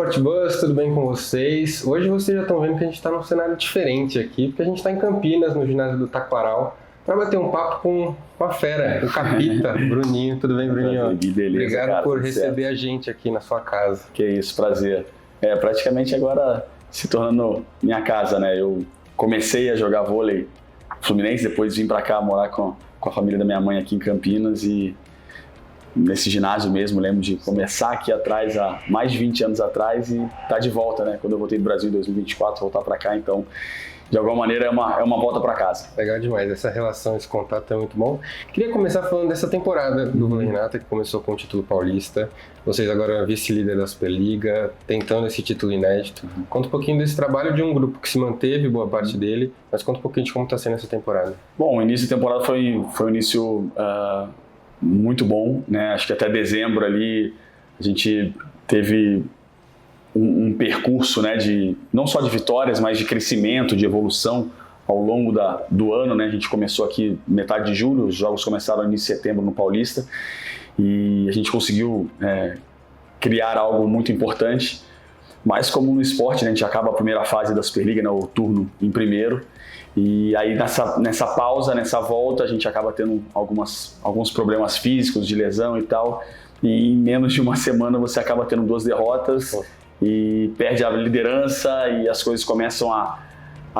Sport Buzz, tudo bem com vocês? Hoje vocês já estão vendo que a gente está num cenário diferente aqui, porque a gente está em Campinas, no ginásio do Taquaral, para bater um papo com a fera, o Capita, Bruninho. Tudo bem, Bruninho? Beleza, obrigado cara, por receber a gente aqui na sua casa. Que isso, prazer. Praticamente agora se tornando minha casa, né? Eu comecei a jogar vôlei Fluminense, depois vim para cá morar com a família da minha mãe aqui em Campinas e nesse ginásio mesmo, lembro de começar aqui atrás há mais de 20 anos atrás e tá de volta, né? Quando eu voltei do Brasil em 2024, voltar para cá, então de alguma maneira é uma volta para casa. Legal demais, essa relação, esse contato é muito bom. Queria começar falando dessa temporada do Vôlei Renata, que começou com o título paulista. Vocês agora vice-líder da Superliga, tentando esse título inédito. Conta um pouquinho desse trabalho de um grupo que se manteve, boa parte dele, mas conta um pouquinho de como está sendo essa temporada. Bom, o início da temporada foi um início muito bom, né? Acho que até dezembro ali a gente teve um percurso, né, não só de vitórias, mas de crescimento, de evolução ao longo do ano, né? A gente começou aqui metade de julho, os jogos começaram no início de setembro no Paulista e a gente conseguiu criar algo muito importante, mas como no esporte, né, a gente acaba a primeira fase da Superliga, né, o turno em primeiro, e aí nessa pausa, nessa volta, a gente acaba tendo alguns problemas físicos de lesão e tal, e em menos de uma semana você acaba tendo 2 derrotas e perde a liderança e as coisas começam a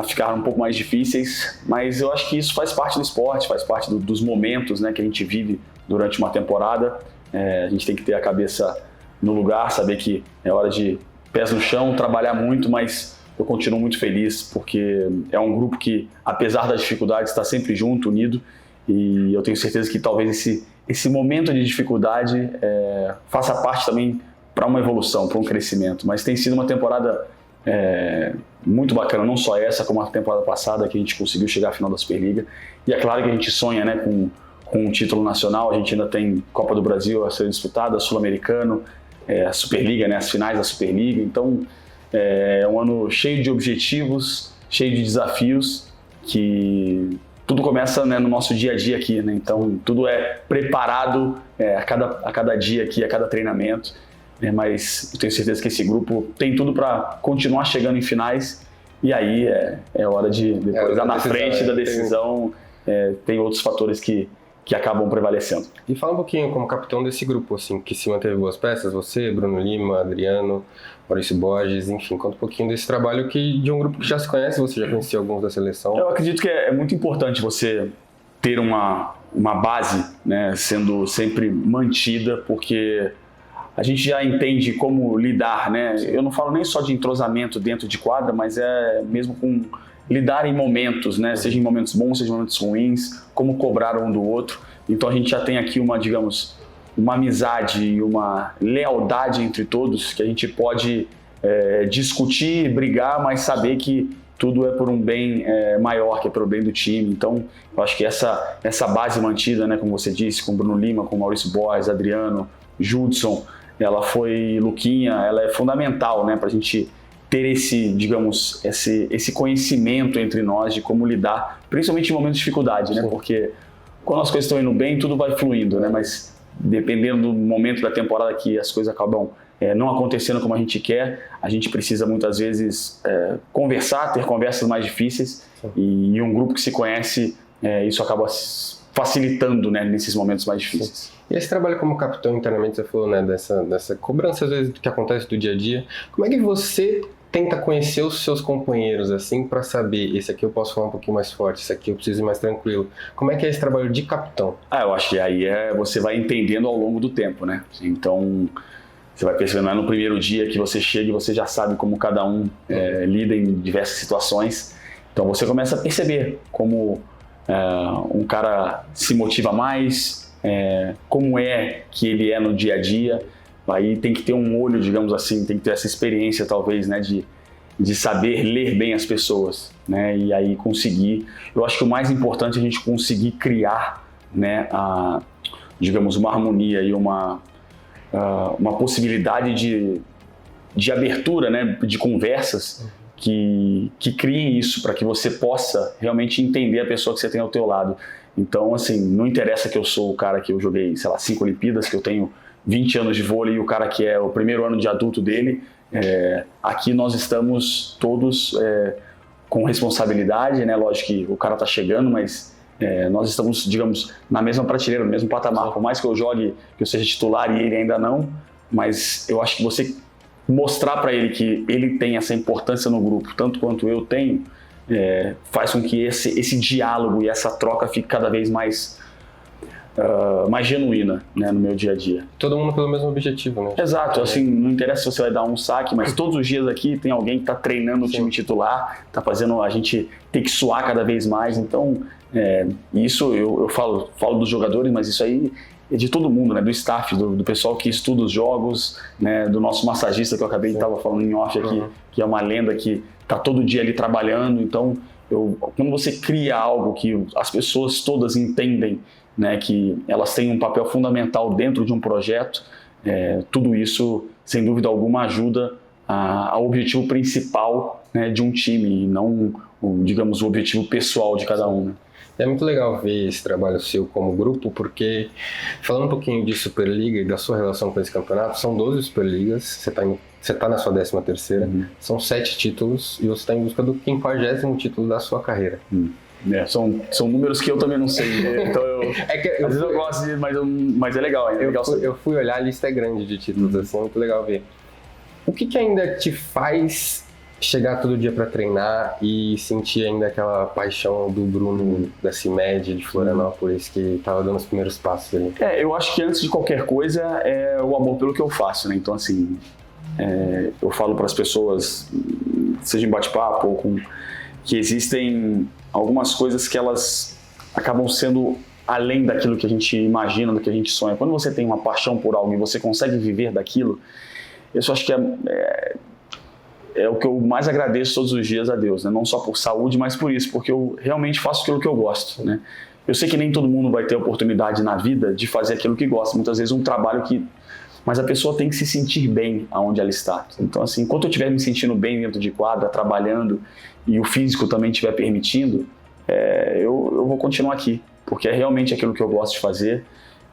ficar um pouco mais difíceis, mas eu acho que isso faz parte do esporte, faz parte dos momentos, né, que a gente vive durante uma temporada. A gente tem que ter a cabeça no lugar, saber que é hora de pés no chão, trabalhar muito, mas eu continuo muito feliz porque é um grupo que, apesar das dificuldades, está sempre junto, unido, e eu tenho certeza que talvez esse momento de dificuldade faça parte também para uma evolução, para um crescimento. Mas tem sido uma temporada muito bacana, não só essa, como a temporada passada, que a gente conseguiu chegar à final da Superliga. E é claro que a gente sonha, né, com um título nacional. A gente ainda tem Copa do Brasil a ser disputada, Sul-Americano, a Superliga, né, as finais da Superliga. Então é um ano cheio de objetivos, cheio de desafios, que tudo começa, né, no nosso dia a dia aqui, né? Então tudo é preparado a cada dia aqui, a cada treinamento. Mas eu tenho certeza que esse grupo tem tudo para continuar chegando em finais, e aí é hora de, depois lá na frente da decisão, tem outros fatores que acabam prevalecendo. E fala um pouquinho como capitão desse grupo, assim, que se manteve boas peças, você, Bruno Lima, Adriano, Maurício Borges, enfim, conta um pouquinho desse trabalho de um grupo que já se conhece, você já conhecia alguns da seleção. Eu acredito que é muito importante você ter uma base, né, sendo sempre mantida, porque a gente já entende como lidar, né? Eu não falo nem só de entrosamento dentro de quadra, mas mesmo com lidar em momentos, né? Seja em momentos bons, seja em momentos ruins, como cobrar um do outro. Então a gente já tem aqui uma amizade e uma lealdade entre todos, que a gente pode discutir, brigar, mas saber que tudo é por um bem maior, que é pelo bem do time. Então eu acho que essa base mantida, né, como você disse, com Bruno Lima, com Maurício Borges, Adriano, Judson, Luquinha, ela é fundamental, né, para a gente ter esse conhecimento entre nós de como lidar, principalmente em momentos de dificuldade, né, porque quando as coisas estão indo bem, tudo vai fluindo, né, mas dependendo do momento da temporada que as coisas acabam não acontecendo como a gente quer, a gente precisa muitas vezes conversar, ter conversas mais difíceis, e um grupo que se conhece, isso acaba facilitando, né, nesses momentos mais difíceis. E esse trabalho como capitão internamente, você falou, né, dessa cobrança às vezes do que acontece do dia a dia, como é que você tenta conhecer os seus companheiros, assim, para saber, esse aqui eu posso falar um pouquinho mais forte, esse aqui eu preciso ir mais tranquilo? Como é que é esse trabalho de capitão? Eu acho que aí você vai entendendo ao longo do tempo, né? Então você vai percebendo, no primeiro dia que você chega e você já sabe como cada um lida em diversas situações. Então você começa a perceber como um cara se motiva mais, como que ele é no dia a dia. Aí tem que ter um olho, digamos assim, tem que ter essa experiência talvez, né, de saber ler bem as pessoas, né, e aí conseguir. Eu acho que o mais importante é a gente conseguir criar, né, digamos, uma harmonia e uma possibilidade de abertura, né, de conversas que criem isso, para que você possa realmente entender a pessoa que você tem ao teu lado. Então, assim, não interessa que eu sou o cara que eu joguei, 5 Olimpíadas, que eu tenho 20 anos de vôlei, e o cara que é o primeiro ano de adulto dele, aqui nós estamos todos com responsabilidade, né? Lógico que o cara está chegando, mas nós estamos, digamos, na mesma prateleira, no mesmo patamar. Por mais que eu jogue, que eu seja titular e ele ainda não, mas eu acho que você mostrar para ele que ele tem essa importância no grupo, tanto quanto eu tenho, faz com que esse diálogo e essa troca fique cada vez mais genuína, né, no meu dia a dia. Todo mundo pelo mesmo objetivo, né? Exato, assim, não interessa se você vai dar um saque, mas todos os dias aqui tem alguém que está treinando o time titular, está fazendo a gente ter que suar cada vez mais, então isso eu falo dos jogadores, mas isso aí é de todo mundo, né, do staff, do pessoal que estuda os jogos, né, do nosso massagista que eu acabei de estar falando em off aqui, que é uma lenda que está todo dia ali trabalhando, então quando você cria algo que as pessoas todas entendem, né, que elas têm um papel fundamental dentro de um projeto, tudo isso, sem dúvida alguma, ajuda ao objetivo principal, né, de um time, e não, digamos, o objetivo pessoal de cada um. Né? É muito legal ver esse trabalho seu como grupo, porque, falando um pouquinho de Superliga e da sua relação com esse campeonato, são 12 Superligas, você tá na sua 13ª, são 7 títulos, e você está em busca do 50º título da sua carreira. São números que eu também não sei, então às vezes eu gosto, mas é legal. Eu fui olhar, a lista é grande de títulos, assim, é muito legal ver. O que ainda te faz chegar todo dia para treinar e sentir ainda aquela paixão do Bruno da CIMED de Florianópolis, que estava dando os primeiros passos ali? Eu acho que antes de qualquer coisa é o amor pelo que eu faço, né? Então, assim, eu falo para as pessoas, seja em bate-papo ou que existem algumas coisas que elas acabam sendo além daquilo que a gente imagina, do que a gente sonha. Quando você tem uma paixão por algo e você consegue viver daquilo, eu só acho que é o que eu mais agradeço todos os dias a Deus, né? Não só por saúde, mas por isso, porque eu realmente faço aquilo que eu gosto, né? Eu sei que nem todo mundo vai ter oportunidade na vida de fazer aquilo que gosta, muitas vezes um trabalho mas a pessoa tem que se sentir bem aonde ela está. Então, assim, enquanto eu estiver me sentindo bem dentro de quadra, trabalhando, e o físico também estiver permitindo, eu vou continuar aqui, porque é realmente aquilo que eu gosto de fazer.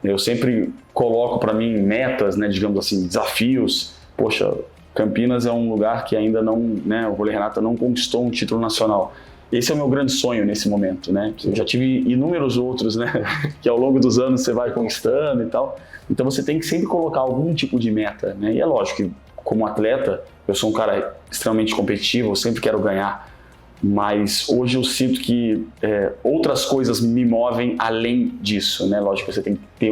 Eu sempre coloco para mim metas, né, digamos assim, desafios. Poxa, Campinas é um lugar que ainda não, né, o Vôlei Renata não conquistou um título nacional. Esse é o meu grande sonho nesse momento, né? Eu já tive inúmeros outros, né, que ao longo dos anos você vai conquistando e tal. Então você tem que sempre colocar algum tipo de meta, né? E é lógico que, como atleta, eu sou um cara extremamente competitivo, eu sempre quero ganhar. Mas hoje eu sinto que outras coisas me movem além disso, né? Lógico que você tem que ter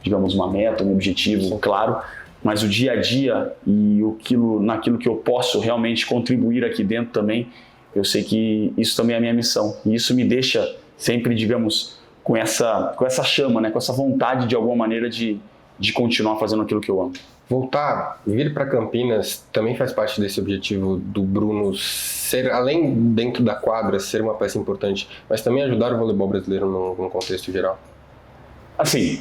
digamos, uma meta, um objetivo, claro, mas o dia a dia e naquilo que eu posso realmente contribuir aqui dentro também, eu sei que isso também é a minha missão. E isso me deixa sempre, digamos, com essa chama, né? Com essa vontade de alguma maneira de continuar fazendo aquilo que eu amo. Vir para Campinas também faz parte desse objetivo do Bruno ser, além dentro da quadra, ser uma peça importante, mas também ajudar o voleibol brasileiro num contexto geral? Assim,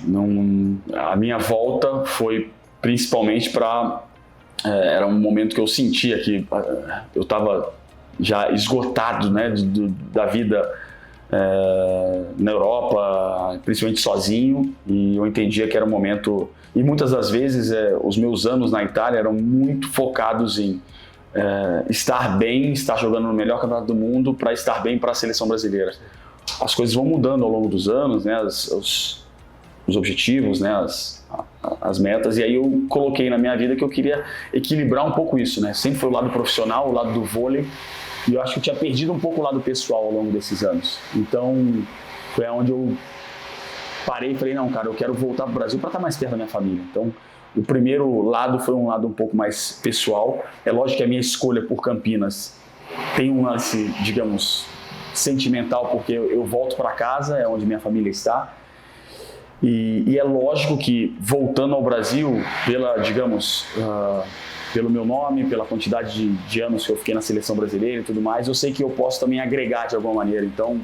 a minha volta foi principalmente era um momento que eu sentia que eu estava já esgotado, né, da vida na Europa, principalmente sozinho, e eu entendia que era um momento, e muitas das vezes os meus anos na Itália eram muito focados em estar bem, estar jogando no melhor campeonato do mundo para estar bem para a seleção brasileira. As coisas vão mudando ao longo dos anos, né, os objetivos, né, as metas, e aí eu coloquei na minha vida que eu queria equilibrar um pouco isso, né, sempre foi o lado profissional, o lado do vôlei, e eu acho que eu tinha perdido um pouco o lado pessoal ao longo desses anos. Então, foi onde eu parei e falei, não, cara, eu quero voltar para o Brasil para estar mais perto da minha família. Então, o primeiro lado foi um lado um pouco mais pessoal. É lógico que a minha escolha por Campinas tem um lance, digamos, sentimental, porque eu volto para casa, é onde minha família está. E é lógico que, voltando ao Brasil, pelo meu nome, pela quantidade de anos que eu fiquei na seleção brasileira e tudo mais, eu sei que eu posso também agregar de alguma maneira. Então,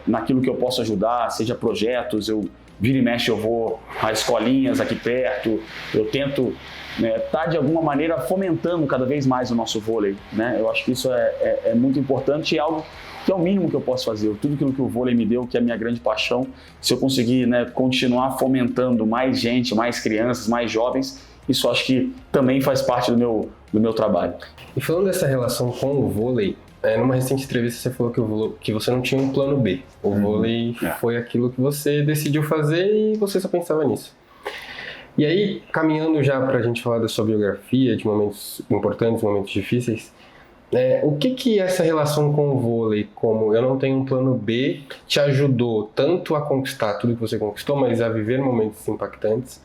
naquilo que eu posso ajudar, seja projetos, vira e mexe, eu vou a escolinhas aqui perto, eu tento estar de alguma maneira fomentando cada vez mais o nosso vôlei, né? Eu acho que isso é muito importante e algo que é o mínimo que eu posso fazer. Tudo aquilo que o vôlei me deu, que é a minha grande paixão, se eu conseguir, né, continuar fomentando mais gente, mais crianças, mais jovens, isso acho que também faz parte do meu do meu trabalho. E falando dessa relação com o vôlei, numa recente entrevista você falou que você não tinha um plano B. O vôlei foi aquilo que você decidiu fazer e você só pensava nisso. E aí, caminhando já pra gente falar da sua biografia, de momentos importantes, momentos difíceis, o que essa relação com o vôlei, como eu não tenho um plano B, te ajudou tanto a conquistar tudo que você conquistou, mas a viver momentos impactantes,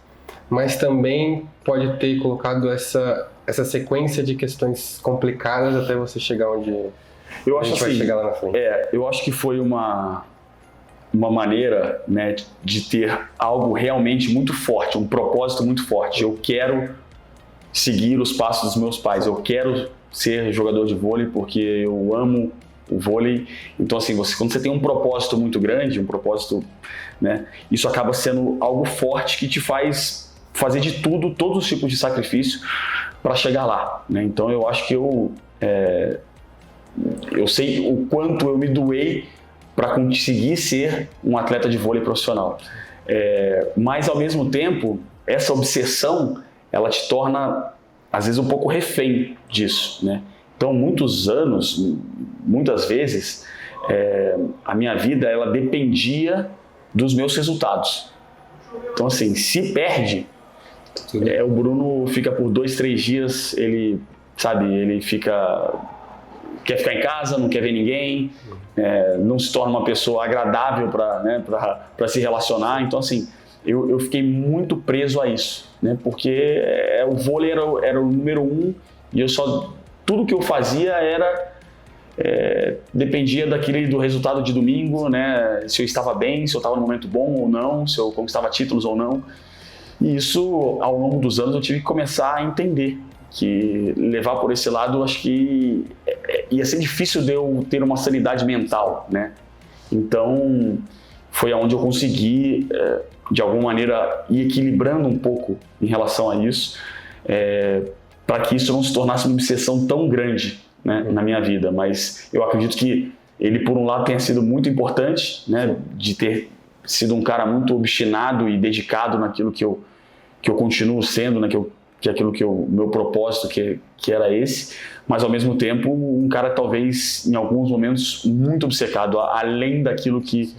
mas também pode ter colocado essa sequência de questões complicadas até você chegar onde a gente vai chegar lá na frente? Eu acho que foi uma maneira, né, de ter algo realmente muito forte, um propósito muito forte. Eu quero seguir os passos dos meus pais, eu quero ser jogador de vôlei porque eu amo o vôlei. Então, assim, quando você tem um propósito muito grande, um propósito, né, isso acaba sendo algo forte que te faz fazer de tudo, todos os tipos de sacrifício para chegar lá, né? Então, eu acho que eu sei o quanto eu me doei para conseguir ser um atleta de vôlei profissional. Mas, ao mesmo tempo, essa obsessão, ela te torna, às vezes, um pouco refém disso, né? Então, muitas vezes, a minha vida, ela dependia dos meus resultados. Então, assim, se perde, o Bruno fica por 2, 3 dias, ele quer ficar em casa, não quer ver ninguém, não se torna uma pessoa agradável para se relacionar. Então, assim, eu fiquei muito preso a isso, né? Porque o vôlei era o número 1 e tudo que eu fazia dependia do resultado de domingo, né? Se eu estava bem, se eu estava no momento bom ou não, se eu conquistava títulos ou não. E isso, ao longo dos anos, eu tive que começar a entender que levar por esse lado, acho que ia ser difícil de eu ter uma sanidade mental, né? Então, foi onde eu consegui, de alguma maneira, ir equilibrando um pouco em relação a isso, para que isso não se tornasse uma obsessão tão grande, né, na minha vida. Mas eu acredito que ele, por um lado, tenha sido muito importante, né, de ter sido um cara muito obstinado e dedicado naquilo que eu continuo sendo, né, que é aquilo meu propósito, que era esse, mas ao mesmo tempo um cara talvez em alguns momentos muito obcecado, além daquilo que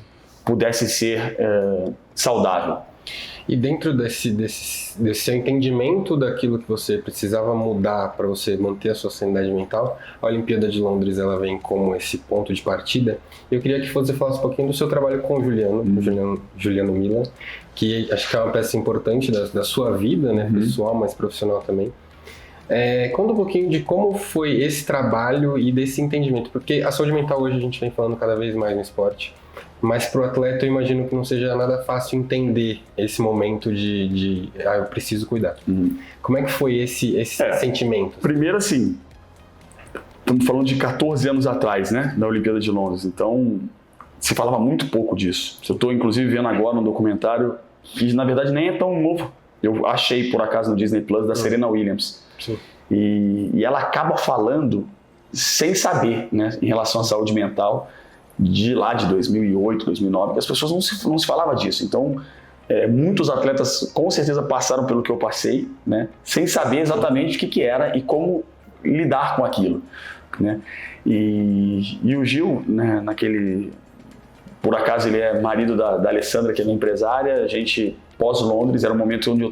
pudesse ser saudável. E dentro desse seu entendimento daquilo que você precisava mudar para você manter a sua sanidade mental, a Olimpíada de Londres ela vem como esse ponto de partida. Eu queria que você falasse um pouquinho do seu trabalho com o Juliano Milan, que acho que é uma peça importante da sua vida, né, pessoal, mas profissional também. Conta um pouquinho de como foi esse trabalho e desse entendimento, porque a saúde mental hoje a gente vem falando cada vez mais no esporte, mas para o atleta eu imagino que não seja nada fácil entender esse momento de eu preciso cuidar. Como é que foi esse sentimento? Primeiro, assim, estamos falando de 14 anos atrás, né, da Olimpíada de Londres, então se falava muito pouco disso. Eu estou, inclusive, vendo agora um documentário que, na verdade, nem é tão novo. Eu achei, por acaso, no Disney Plus, da Serena Williams. Sim. E ela acaba falando sem saber, né, em relação à saúde mental, de 2008, 2009, que as pessoas não se falava disso. Então, muitos atletas com certeza passaram pelo que eu passei, né, sem saber exatamente o que era e como lidar com aquilo, né? E o Gil, né, por acaso ele é marido da Alessandra, que é minha empresária. A gente, pós-Londres, era um momento onde eu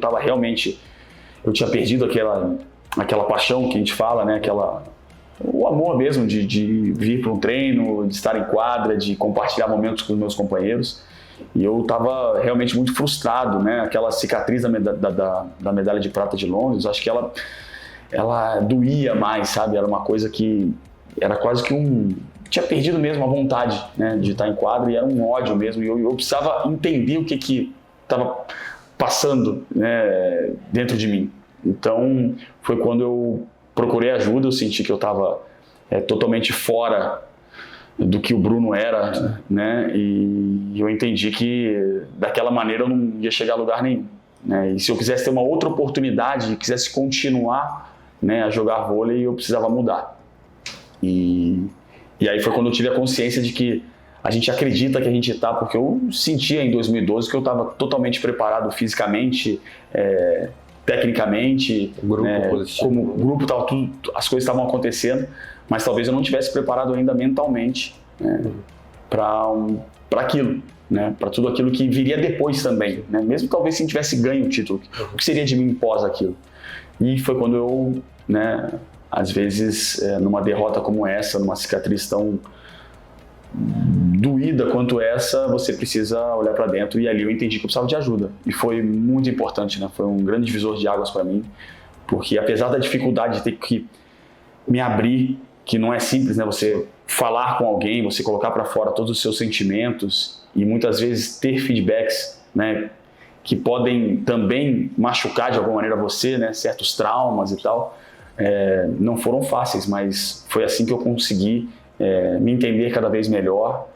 tinha perdido aquela paixão que a gente fala, né, o amor mesmo de vir para um treino, de estar em quadra, de compartilhar momentos com os meus companheiros. E eu estava realmente muito frustrado, né? Aquela cicatriz da medalha de prata de Londres, acho que ela doía mais, sabe? Era uma coisa que era quase que tinha perdido mesmo a vontade, né, de estar em quadra, e era um ódio mesmo. E eu precisava entender o que estava passando, né, dentro de mim. Então, foi quando eu procurei ajuda. Eu senti que eu estava totalmente fora do que o Bruno era, né? E eu entendi que daquela maneira eu não ia chegar a lugar nenhum, né? E se eu quisesse ter uma outra oportunidade, quisesse continuar, né, a jogar vôlei, eu precisava mudar. E aí foi quando eu tive a consciência de que a gente acredita que a gente está, porque eu sentia em 2012 que eu estava totalmente preparado fisicamente, tecnicamente, grupo né, positivo. como grupo, as coisas estavam acontecendo, mas talvez eu não tivesse preparado ainda mentalmente, né, para aquilo, né, para tudo aquilo que viria depois também, né, mesmo talvez se tivesse ganho o título, o que seria de mim pós aquilo? E foi quando eu, né, às vezes, numa derrota como essa, numa cicatriz tão doída quanto essa, você precisa olhar para dentro, e ali eu entendi que eu precisava de ajuda, e foi muito importante, né? Foi um grande divisor de águas para mim, porque apesar da dificuldade de ter que me abrir, que não é simples, né? Você falar com alguém, você colocar para fora todos os seus sentimentos e muitas vezes ter feedbacks, né, que podem também machucar de alguma maneira você, né? Certos traumas e tal, não foram fáceis, mas foi assim que eu consegui me entender cada vez melhor,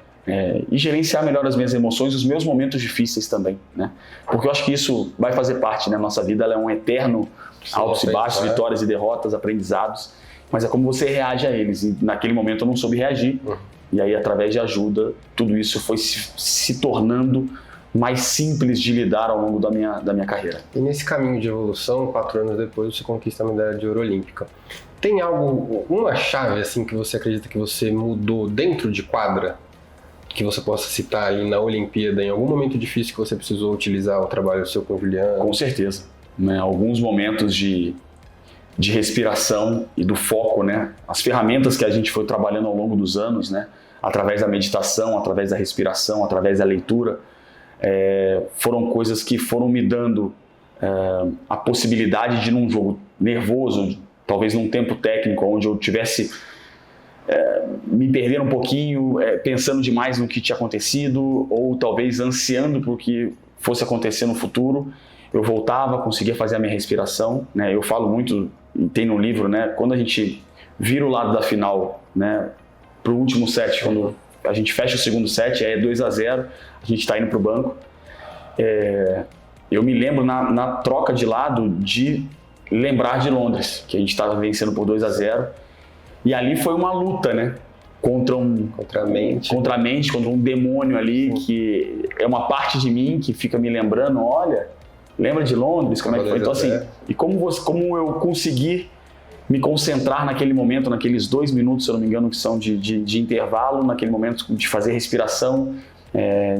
e gerenciar melhor as minhas emoções e os meus momentos difíceis também, né? Porque eu acho que isso vai fazer parte, né? Nossa vida, ela é um eterno altos e baixos, vitórias e derrotas, aprendizados, mas é como você reage a eles, e naquele momento eu não soube reagir, e aí através de ajuda, tudo isso foi se tornando mais simples de lidar ao longo da minha carreira. E nesse caminho de evolução, 4 anos depois, você conquista a medalha de ouro olímpica. Tem uma chave assim que você acredita que você mudou dentro de quadra, que você possa citar aí na Olimpíada, em algum momento difícil que você precisou utilizar o trabalho seu com o Juliano? Com certeza, né? Alguns momentos de respiração e do foco, né? As ferramentas que a gente foi trabalhando ao longo dos anos, né? Através da meditação, através da respiração, através da leitura, foram coisas que foram me dando a possibilidade de, num jogo nervoso, talvez num tempo técnico, onde eu tivesse me perder um pouquinho, pensando demais no que tinha acontecido, ou talvez ansiando por que fosse acontecer no futuro, eu voltava, conseguia fazer a minha respiração, né? Eu falo muito, tem no livro, né? Quando a gente vira o lado da final, né, para o último set, quando a gente fecha o segundo set, 2-0, a gente está indo para o banco. Eu me lembro na troca de lado de lembrar de Londres, que a gente estava vencendo por 2-0, e ali foi uma luta, né? Contra a mente, contra um demônio ali, que é uma parte de mim que fica me lembrando, olha, lembra de Londres, como é que foi? Então assim, e como eu consegui me concentrar naquele momento, naqueles 2 minutos, se eu não me engano, que são de intervalo, naquele momento de fazer respiração,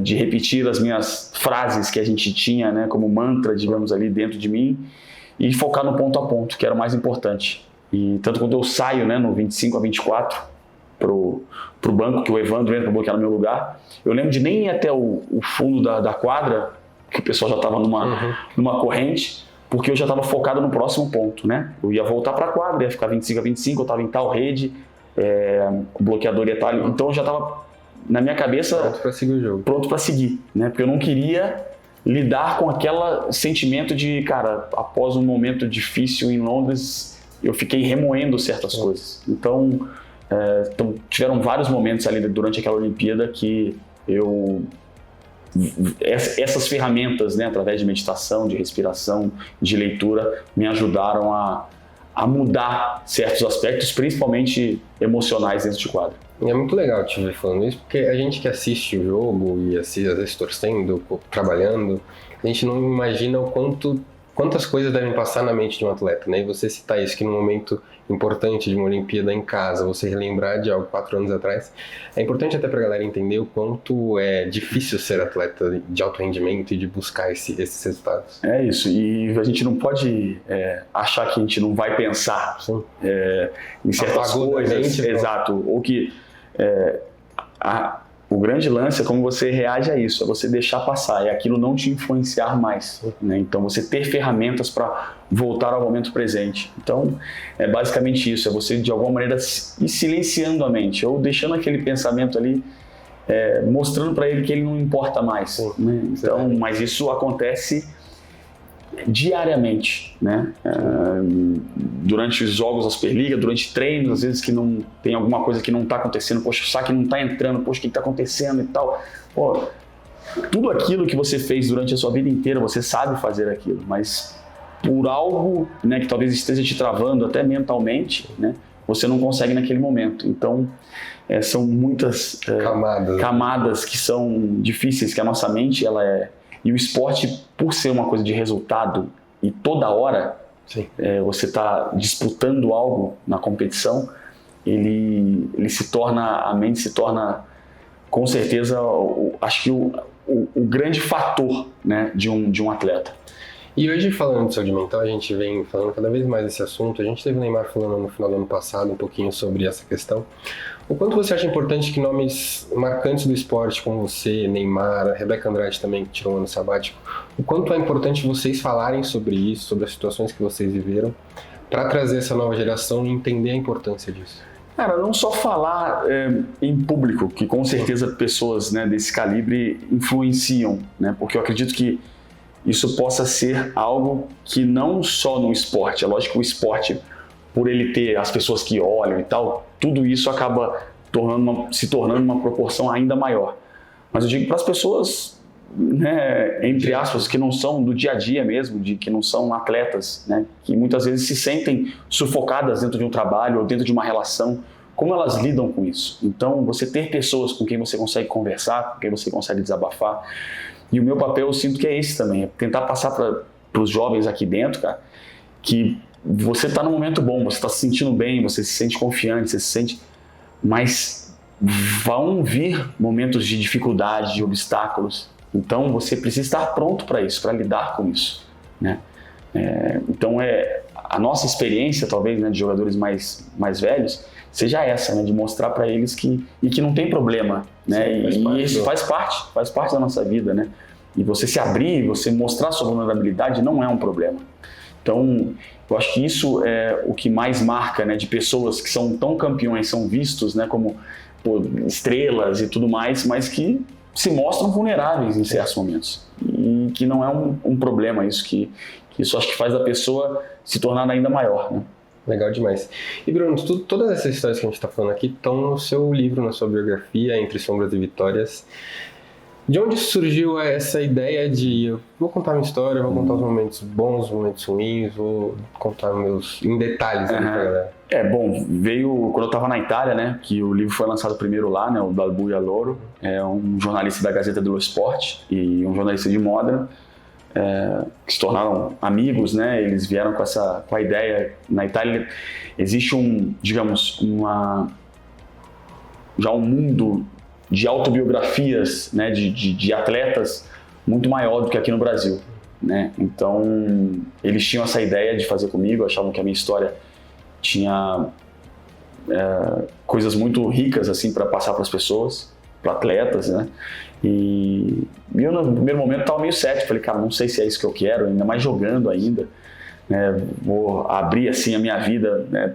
de repetir as minhas frases que a gente tinha, né, como mantra, digamos, ali dentro de mim, e focar no ponto a ponto, que era o mais importante. E tanto quando eu saio, né, no 25-24 pro banco, que o Evandro entra para bloquear no meu lugar, eu lembro de nem ir até o fundo da quadra, que o pessoal já estava numa corrente, porque eu já estava focado no próximo ponto, né? Eu ia voltar para a quadra, ia ficar 25-25, eu estava em tal rede, o bloqueador ia estar ali, então eu já estava na minha cabeça pronto para seguir o jogo, pronto para seguir, né? Porque eu não queria lidar com aquele sentimento de, cara, após um momento difícil em Londres, eu fiquei remoendo certas coisas. Então, tiveram vários momentos ali durante aquela Olimpíada que essas ferramentas, né, através de meditação, de respiração, de leitura, me ajudaram a mudar certos aspectos, principalmente emocionais dentro de quadra. E é muito legal te ver falando isso, porque a gente que assiste o jogo e assim, às vezes torcendo, trabalhando, a gente não imagina quantas coisas devem passar na mente de um atleta, né? E você citar isso, que num momento importante de uma Olimpíada em casa, você relembrar de algo 4 anos atrás, é importante até pra galera entender o quanto é difícil ser atleta de alto rendimento e de buscar esses resultados. É isso, e a gente não pode achar que a gente não vai pensar em certas coisas, exato, ou que o grande lance é como você reage a isso, é você deixar passar, é aquilo não te influenciar mais, né? Então você ter ferramentas para voltar ao momento presente. Então é basicamente isso, é você de alguma maneira ir silenciando a mente, ou deixando aquele pensamento ali, mostrando para ele que ele não importa mais, né? Então, mas isso acontece diariamente, né? Durante os jogos da Superliga, durante treinos, às vezes que não tem alguma coisa que não está acontecendo, poxa, o saque não está entrando, poxa, o que está acontecendo e tal. Pô, tudo aquilo que você fez durante a sua vida inteira, você sabe fazer aquilo, mas por algo, né, que talvez esteja te travando até mentalmente, né, você não consegue naquele momento. Então, são muitas camadas que são difíceis, que a nossa mente, ela é... E o esporte, por ser uma coisa de resultado, e toda hora Sim. Você está disputando algo na competição, ele se torna, a mente se torna, com certeza, acho que o grande fator, né, de um atleta. E hoje, falando de saúde mental, a gente vem falando cada vez mais desse assunto. A gente teve o Neymar falando no final do ano passado um pouquinho sobre essa questão. O quanto você acha importante que nomes marcantes do esporte, como você, Neymar, a Rebeca Andrade também, que tirou um ano sabático, o quanto é importante vocês falarem sobre isso, sobre as situações que vocês viveram, para trazer essa nova geração e entender a importância disso? Cara, não só falar em público, que com certeza pessoas, né, desse calibre influenciam, né, porque eu acredito que isso possa ser algo que não só no esporte, é lógico que o esporte, por ele ter as pessoas que olham e tal, tudo isso acaba se tornando uma proporção ainda maior. Mas eu digo para as pessoas, né, entre aspas, que não são do dia a dia mesmo, que não são atletas, né, que muitas vezes se sentem sufocadas dentro de um trabalho ou dentro de uma relação, como elas lidam com isso. Então, você ter pessoas com quem você consegue conversar, com quem você consegue desabafar. E o meu papel, eu sinto que é esse também, é tentar passar para os jovens aqui dentro, cara, que você está num momento bom, você está se sentindo bem, você se sente confiante, você se sente... Mas vão vir momentos de dificuldade, de obstáculos. Então, você precisa estar pronto para isso, para lidar com isso, né? Então, a nossa experiência, talvez, né, de jogadores mais velhos, seja essa, né, de mostrar para eles que não tem problema, né? Sim, e isso faz parte da nossa vida, né? E você se abrir, você mostrar sua vulnerabilidade não é um problema. Então, eu acho que isso é o que mais marca, né, de pessoas que são tão campeões, são vistos, né, como estrelas e tudo mais, mas que se mostram vulneráveis em certos momentos. E que não é um problema isso, que isso acho que faz a pessoa se tornar ainda maior, né? Legal demais. E Bruno, todas essas histórias que a gente está falando aqui estão no seu livro, na sua biografia, Entre Sombras e Vitórias. De onde surgiu essa ideia de eu vou contar minha história, vou contar os momentos bons, os momentos ruins, vou contar em detalhes pra galera? Bom, veio quando eu estava na Itália, né, que o livro foi lançado primeiro lá, né, o Dal Buio all'Oro, é um jornalista da Gazzetta dello Sport e um jornalista de moda, que se tornaram amigos, né, eles vieram com a ideia. Na Itália existe já um mundo de autobiografias, né, de atletas muito maior do que aqui no Brasil, né? Então eles tinham essa ideia de fazer comigo, achavam que a minha história tinha coisas muito ricas assim para passar para as pessoas, para atletas, né? E eu no primeiro momento estava meio cético, falei, cara, não sei se é isso que eu quero, ainda mais jogando ainda, né? Vou abrir assim a minha vida, né,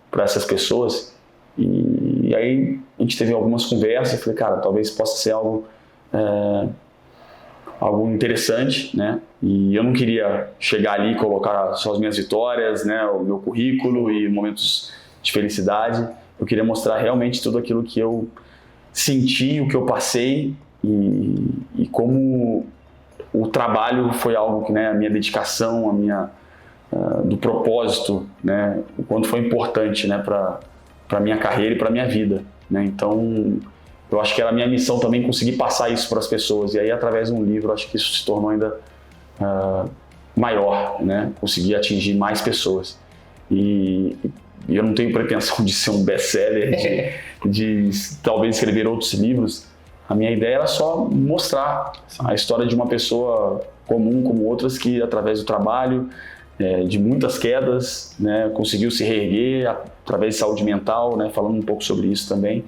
para essas pessoas. E aí a gente teve algumas conversas, eu falei, cara, talvez possa ser algo interessante, né? E eu não queria chegar ali e colocar só as minhas vitórias, né, o meu currículo e momentos de felicidade. Eu queria mostrar realmente tudo aquilo que eu senti, o que eu passei e como o trabalho foi algo que, né, a minha dedicação, do propósito, né, o quanto foi importante, né, para minha carreira e para minha vida, né? Então, eu acho que era a minha missão também conseguir passar isso para as pessoas. E aí, através de um livro, acho que isso se tornou ainda maior, né? Conseguir atingir mais pessoas. E eu não tenho pretensão de ser um best-seller, de talvez escrever outros livros. A minha ideia era só mostrar a história de uma pessoa comum como outras que, através do trabalho, de muitas quedas, né, conseguiu se reerguer através de saúde mental, né, falando um pouco sobre isso também.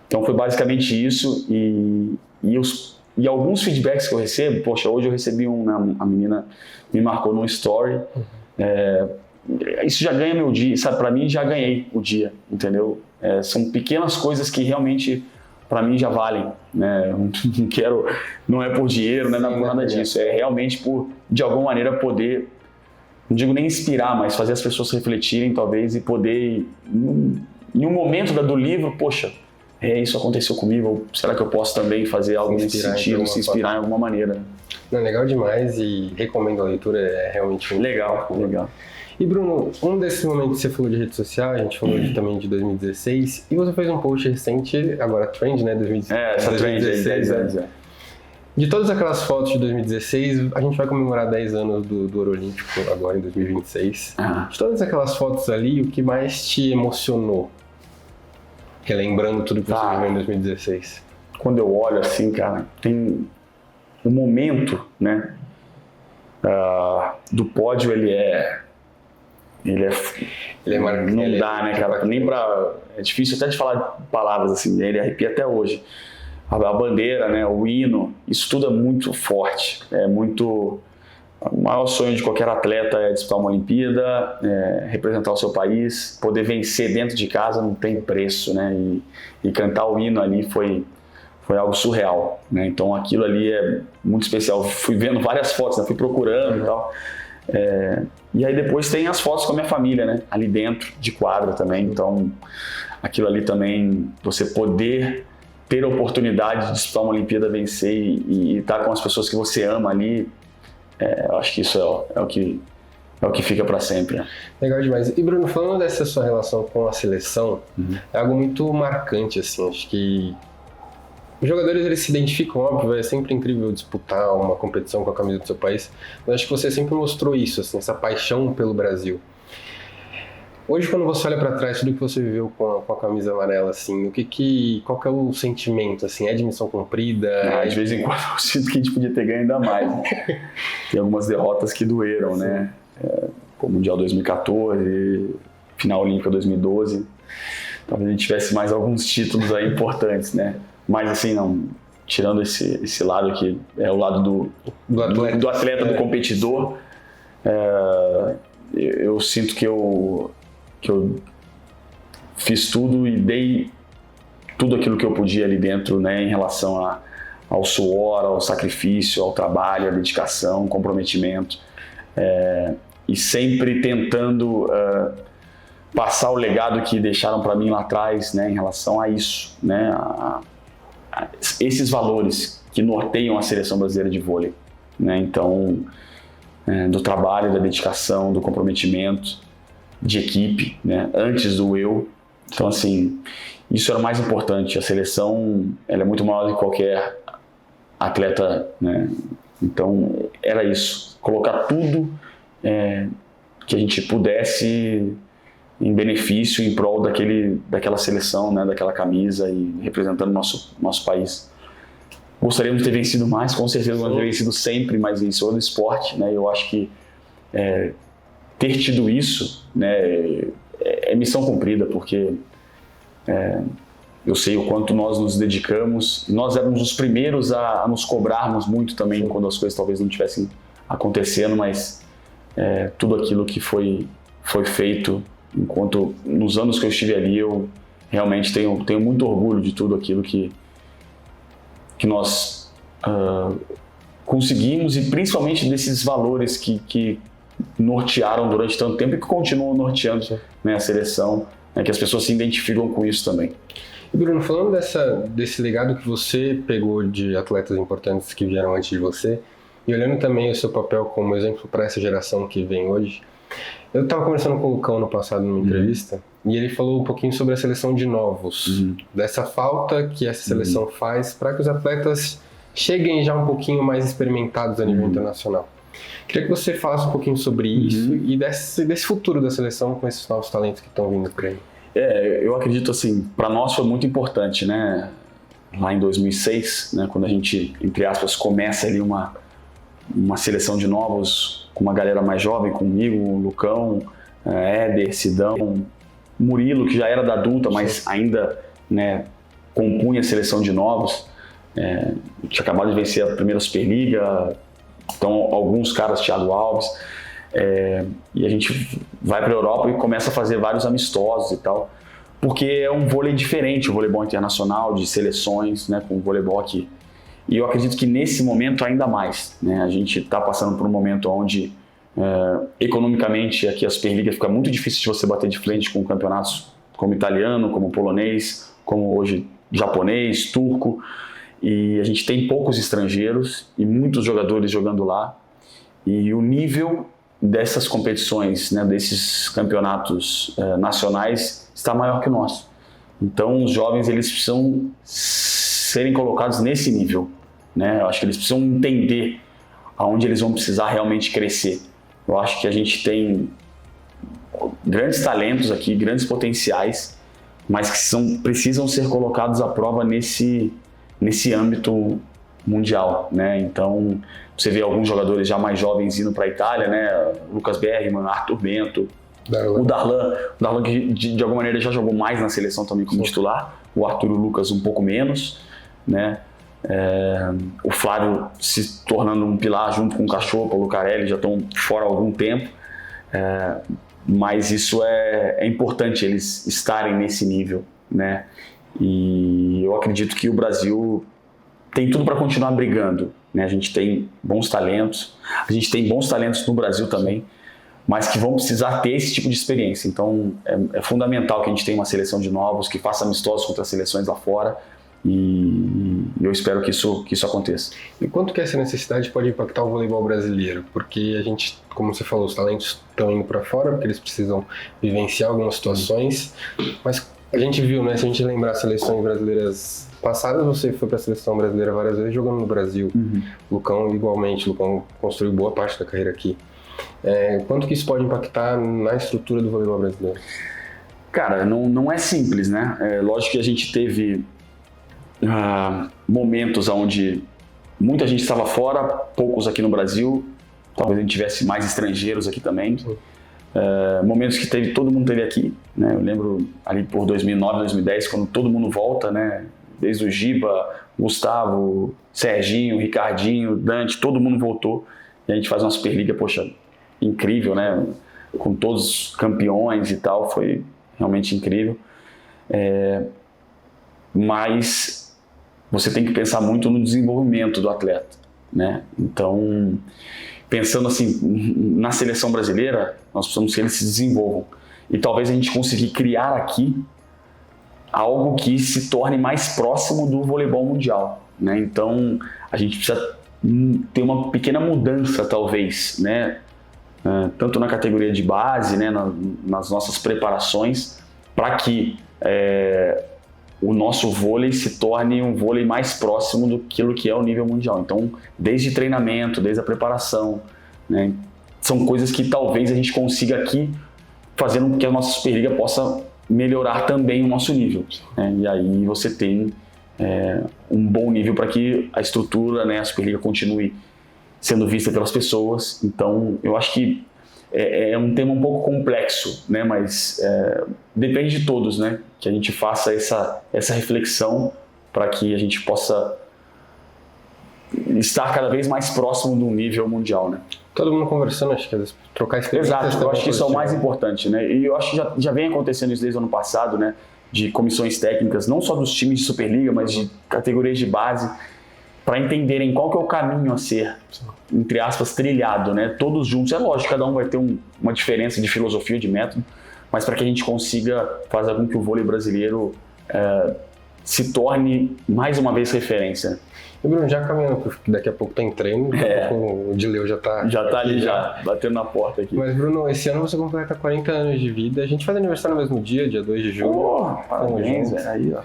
Então foi basicamente isso e alguns feedbacks que eu recebo, poxa, hoje eu recebi a menina me marcou num story, isso já ganha meu dia, sabe, para mim já ganhei o dia, entendeu? São pequenas coisas que realmente para mim já valem, né? Não é por dinheiro, não é por nada disso, é realmente por, de alguma maneira, poder, não digo nem inspirar, mas fazer as pessoas refletirem, talvez, e poder, em um momento do livro, poxa, isso aconteceu comigo, ou será que eu posso também fazer algo nesse sentido, se inspirar em alguma maneira? Não, legal demais e recomendo a leitura, é realmente muito legal. E Bruno, um desses momentos que você falou de rede social, a gente falou também de 2016, e você fez um post recente, agora trend, né, 2016. Essa trend aí, 10 anos, De todas aquelas fotos de 2016, a gente vai comemorar 10 anos do Ouro Olímpico agora em 2026. De todas aquelas fotos ali, o que mais te emocionou? Relembrando tudo que você viveu em 2016. Quando eu olho assim, cara, tem um momento, né, do pódio, ele é marcante. Não dá, né, cara? Nem pra, é difícil até de falar palavras assim, ele arrepia até hoje. A bandeira, né, o hino, isso tudo é muito forte, é muito... O maior sonho de qualquer atleta é disputar uma Olimpíada, representar o seu país, poder vencer dentro de casa não tem preço, né, e cantar o hino ali foi algo surreal, né, então aquilo ali é muito especial. Fui vendo várias fotos, né, fui procurando e tal, e aí depois tem as fotos com a minha família, né, ali dentro de quadra também, então aquilo ali também, você poder ter a oportunidade de disputar uma Olimpíada, vencer e estar com as pessoas que você ama ali, eu acho que isso é o que fica para sempre. Né? Legal demais. E Bruno, falando dessa sua relação com a seleção, é algo muito marcante, assim, acho que os jogadores, eles se identificam, óbvio, é sempre incrível disputar uma competição com a camisa do seu país, mas acho que você sempre mostrou isso, assim, essa paixão pelo Brasil. Hoje, quando você olha para trás, tudo que você viveu com a camisa amarela, assim, qual que é o sentimento, assim? É de missão cumprida? De vez em quando eu sinto que a gente podia ter ganho ainda mais, né? Tem algumas derrotas que doeram, né? O Mundial 2014, Final Olímpica 2012. Talvez a gente tivesse mais alguns títulos aí importantes, né? Mas assim, não, tirando esse lado que é o lado do atleta, do competidor, eu sinto que eu fiz tudo e dei tudo aquilo que eu podia ali dentro, né, em relação ao suor, ao sacrifício, ao trabalho, à dedicação, comprometimento, e sempre tentando passar o legado que deixaram para mim lá atrás, né, em relação a isso, né, a esses valores que norteiam a seleção brasileira de vôlei, né, então do trabalho, da dedicação, do comprometimento, de equipe, né, antes do eu. Então, assim, isso era o mais importante. A seleção, ela é muito maior do que qualquer atleta, né? Então, era isso. Colocar tudo que a gente pudesse em benefício, em prol daquela seleção, né, daquela camisa e representando o nosso país. Gostaríamos de ter vencido mais, com certeza não ter vencido sempre, mas isso é do esporte, né? Eu acho que ter tido isso, né, é missão cumprida, porque eu sei o quanto nós nos dedicamos. Nós éramos os primeiros a nos cobrarmos muito também quando as coisas talvez não estivessem acontecendo, mas tudo aquilo que foi feito, enquanto nos anos que eu estive ali, eu realmente tenho muito orgulho de tudo aquilo que nós conseguimos, e principalmente desses valores que nortearam durante tanto tempo e que continuam norteando, né, a seleção, né, que as pessoas se identificam com isso também. E Bruno, falando desse legado que você pegou de atletas importantes que vieram antes de você, e olhando também o seu papel como exemplo para essa geração que vem hoje, eu estava conversando com o Lucão no passado numa entrevista, e ele falou um pouquinho sobre a seleção de novos, dessa falta que essa seleção faz para que os atletas cheguem já um pouquinho mais experimentados a nível internacional. Queria que você falasse um pouquinho sobre isso e desse futuro da seleção com esses novos talentos que estão vindo por aí. Eu acredito assim, para nós foi muito importante, né? Lá em 2006, né, quando a gente, entre aspas, começa ali uma seleção de novos, com uma galera mais jovem, comigo, Lucão, Éder, Sidão, Murilo, que já era da adulta, mas ainda, né, compunha a seleção de novos. Tinha acabado de vencer a primeira Superliga, então alguns caras, Thiago Alves, e a gente vai para a Europa e começa a fazer vários amistosos e tal, porque é um vôlei diferente, o voleibol internacional, de seleções, né, com o voleibol aqui. E eu acredito que nesse momento ainda mais, né, a gente está passando por um momento onde economicamente aqui a Superliga fica muito difícil de você bater de frente com campeonatos como italiano, como polonês, como hoje japonês, turco, e a gente tem poucos estrangeiros e muitos jogadores jogando lá, e o nível dessas competições, né, desses campeonatos nacionais está maior que o nosso. Então os jovens, eles precisam serem colocados nesse nível, né? Eu acho que eles precisam entender aonde eles vão precisar realmente crescer. Eu acho que a gente tem grandes talentos aqui, grandes potenciais, mas que precisam ser colocados à prova nesse âmbito mundial, né? Então, você vê alguns jogadores já mais jovens indo para a Itália, né? Lucas Bergman, Arthur Bento, o Darlan que de alguma maneira já jogou mais na seleção também como titular, o Arthur e o Lucas um pouco menos, né? O Flávio se tornando um pilar junto com o Cachopo, o Lucarelli já estão fora há algum tempo, mas isso é importante eles estarem nesse nível, né? E eu acredito que o Brasil tem tudo para continuar brigando, né? A gente tem bons talentos, a gente tem bons talentos no Brasil também, mas que vão precisar ter esse tipo de experiência. Então é fundamental que a gente tenha uma seleção de novos, que faça amistosos contra as seleções lá fora, e eu espero que isso aconteça. E quanto que essa necessidade pode impactar o voleibol brasileiro? Porque a gente, como você falou, os talentos estão indo para fora porque eles precisam vivenciar algumas situações, mas a gente viu, né? Se a gente lembrar as seleções brasileiras passadas, você foi para a seleção brasileira várias vezes jogando no Brasil. Lucão igualmente, Lucão construiu boa parte da carreira aqui. Quanto que isso pode impactar na estrutura do voleibol brasileiro? Cara, não é simples, né? Lógico que a gente teve momentos onde muita gente estava fora, poucos aqui no Brasil, talvez a gente tivesse mais estrangeiros aqui também. Momentos que todo mundo teve aqui, né? Eu lembro ali por 2009, 2010, quando todo mundo volta, né? Desde o Giba, Gustavo, Serginho, Ricardinho, Dante, todo mundo voltou e a gente faz uma Superliga, poxa, incrível, né? Com todos os campeões e tal, foi realmente incrível. Mas você tem que pensar muito no desenvolvimento do atleta, né? Então, pensando assim, na seleção brasileira, nós precisamos que eles se desenvolvam. E talvez a gente conseguir criar aqui algo que se torne mais próximo do voleibol mundial, né? Então, a gente precisa ter uma pequena mudança, talvez, né? Tanto na categoria de base, né? Nas nossas preparações, para que o nosso vôlei se torne um vôlei mais próximo do que é o nível mundial. Então, desde treinamento, desde a preparação, né? São coisas que talvez a gente consiga aqui, fazendo com que a nossa Superliga possa melhorar também o nosso nível, né? E aí você tem um bom nível para que a estrutura, né, a Superliga continue sendo vista pelas pessoas. Então, eu acho que é um tema um pouco complexo, né? Mas depende de todos, né? Que a gente faça essa reflexão para que a gente possa estar cada vez mais próximo do nível mundial, né? Todo mundo conversando, acho que trocar experiências. Exato, eu acho que isso é o mais importante, né? E eu acho que já vem acontecendo isso desde o ano passado, né? De comissões técnicas, não só dos times de Superliga, mas de categorias de base, para entenderem qual que é o caminho a ser, entre aspas, trilhado, né? Todos juntos. É lógico, cada um vai ter uma diferença de filosofia, de método, mas para que a gente consiga fazer com que o vôlei brasileiro se torne mais uma vez referência. E Bruno, já caminhando, porque daqui a pouco tem treino, o Dileu já tá ali, batendo na porta aqui. Mas Bruno, esse ano você completa 40 anos de vida, a gente faz aniversário no mesmo dia 2 de julho. Parabéns, aí, ó.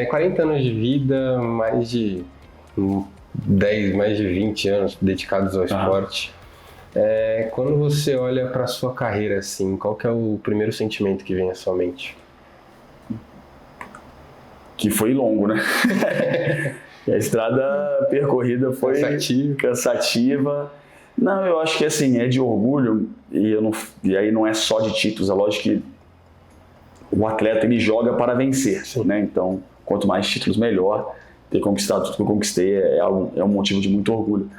40 anos de vida, mais de 20 anos dedicados ao esporte. Quando você olha para sua carreira assim, qual que é o primeiro sentimento que vem à sua mente? Que foi longo, né? A estrada percorrida foi cansativa. Não, eu acho que assim, é de orgulho, e aí não é só de títulos, é lógico que o atleta ele joga para vencer, né? Então, quanto mais títulos, melhor. Ter conquistado tudo que eu conquistei é um motivo de muito orgulho.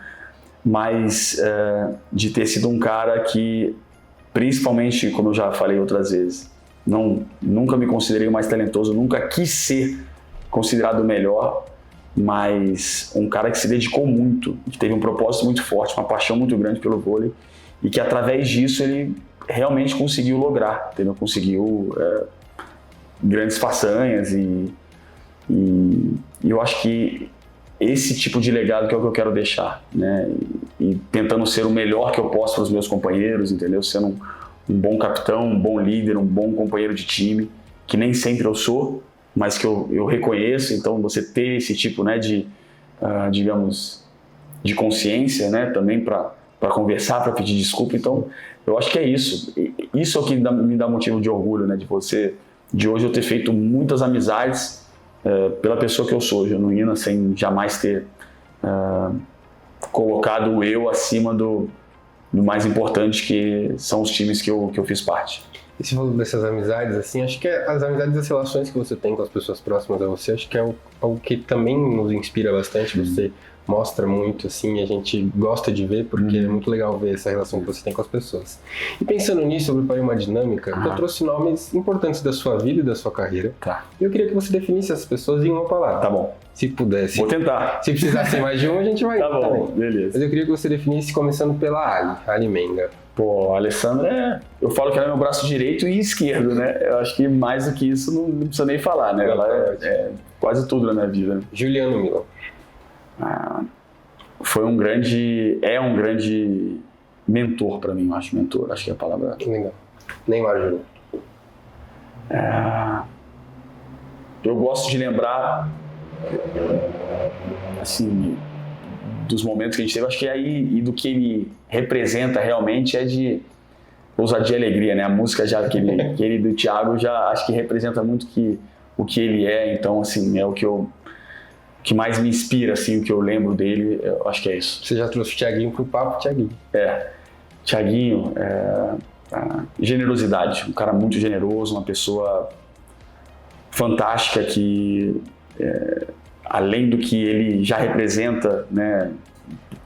Mas de ter sido um cara que, principalmente, como eu já falei outras vezes, nunca me considerei o mais talentoso, nunca quis ser considerado o melhor, mas um cara que se dedicou muito, que teve um propósito muito forte, uma paixão muito grande pelo vôlei, e que através disso ele realmente conseguiu lograr, entendeu? Conseguiu grandes façanhas e eu acho que esse tipo de legado que é o que eu quero deixar, né? E tentando ser o melhor que eu posso para os meus companheiros, entendeu? Sendo um bom capitão, um bom líder, um bom companheiro de time, que nem sempre eu sou, mas que eu reconheço. Então você ter esse tipo, né, de digamos, de consciência, né? Também para conversar, para pedir desculpa. Então, eu acho que é isso. Isso é o que me dá motivo de orgulho, né? De hoje eu ter feito muitas amizades pela pessoa que eu sou, genuína, sem jamais ter colocado o eu acima do mais importante, que são os times que eu fiz parte. E você falou dessas amizades, assim, acho que as amizades e as relações que você tem com as pessoas próximas a você, acho que é algo que também nos inspira bastante. Você mostra muito, assim, a gente gosta de ver, porque é muito legal ver essa relação que você tem com as pessoas. E pensando nisso, eu preparei uma dinâmica, que eu trouxe nomes importantes da sua vida e da sua carreira. Tá. E eu queria que você definisse essas pessoas em uma palavra. Tá bom. Se pudesse. Vou tentar. Se precisar ser mais de uma, a gente vai. Tá bom, também. beleza. Mas eu queria que você definisse começando pela Ali Menga. Pô, a Alessandra, eu falo que ela é meu braço direito e esquerdo, né? Eu acho que mais do que isso não precisa nem falar, né? Ela é quase tudo na minha vida. Juliano Milo. Foi um grande mentor para mim, eu acho. Mentor, acho que é a palavra. Legal. Neymar Júnior. Eu gosto de lembrar, assim, dos momentos que a gente teve, acho que aí, e do que ele representa realmente é de ousadia e alegria, né? A música já aquele do Thiago já acho que representa muito o que ele é, então, assim, é o que mais me inspira, assim, o que eu lembro dele, eu acho que é isso. Você já trouxe o Thiaguinho pro papo, Thiaguinho? Thiaguinho, generosidade, um cara muito generoso, uma pessoa fantástica que, além do que ele já representa, né,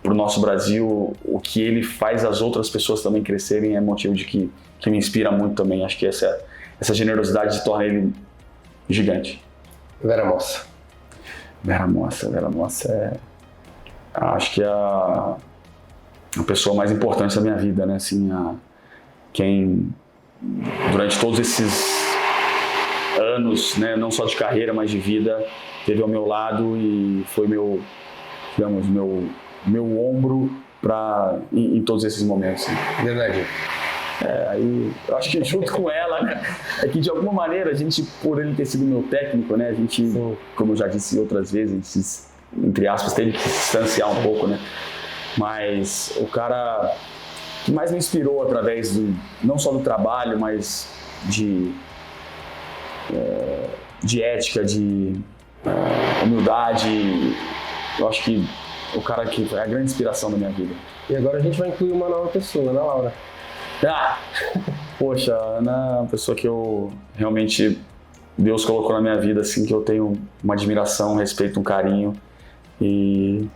para o nosso Brasil, o que ele faz as outras pessoas também crescerem é motivo de que me inspira muito também. Acho que essa generosidade torna ele gigante. Vera Mossa. Vera Mossa acho que é a pessoa mais importante da minha vida, né? Assim, quem durante todos esses anos, né, não só de carreira, mas de vida, esteve ao meu lado e foi meu ombro em todos esses momentos. Né? Verdade. Aí eu acho que junto com ela, né, é que de alguma maneira a gente, por ele ter sido meu técnico, né, a gente, como eu já disse outras vezes, a gente, entre aspas, teve que se distanciar um pouco, né, mas o cara que mais me inspirou através não só do trabalho, mas de ética, de humildade, eu acho que o cara que foi a grande inspiração da minha vida. E agora a gente vai incluir uma nova pessoa, Ana Laura. Poxa, a Ana é uma pessoa que eu realmente, Deus colocou na minha vida, assim, que eu tenho uma admiração, um respeito, um carinho e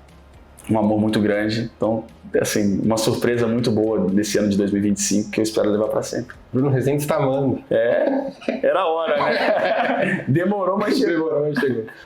um amor muito grande. Então, assim, uma surpresa muito boa desse ano de 2025 que eu espero levar para sempre. Bruno Rezende está amando. Era a hora, né? Demorou, mas chegou.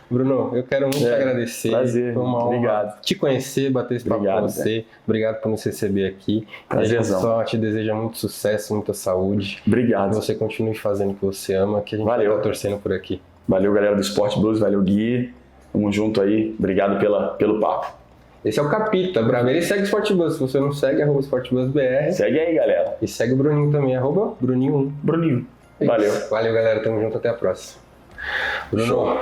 Bruno, eu quero muito te agradecer. Prazer, foi uma obrigado. Honra te conhecer, bater esse papo com você. Obrigado por nos receber aqui. Prazerzão. A gente só te deseja muito sucesso, muita saúde. Obrigado. Que você continue fazendo o que você ama, que a gente vai estar torcendo por aqui. Valeu, galera do Sport Blues, valeu, Gui. Tamo junto aí. Obrigado pelo papo. Esse é o Capita, Bravo. Ele segue o Sportbus. Se você não segue, @SportBusBR. Segue aí, galera. E segue o Bruninho também, @Bruninho1. Bruninho. Valeu. Valeu, galera. Tamo junto. Até a próxima. Bruno. Show.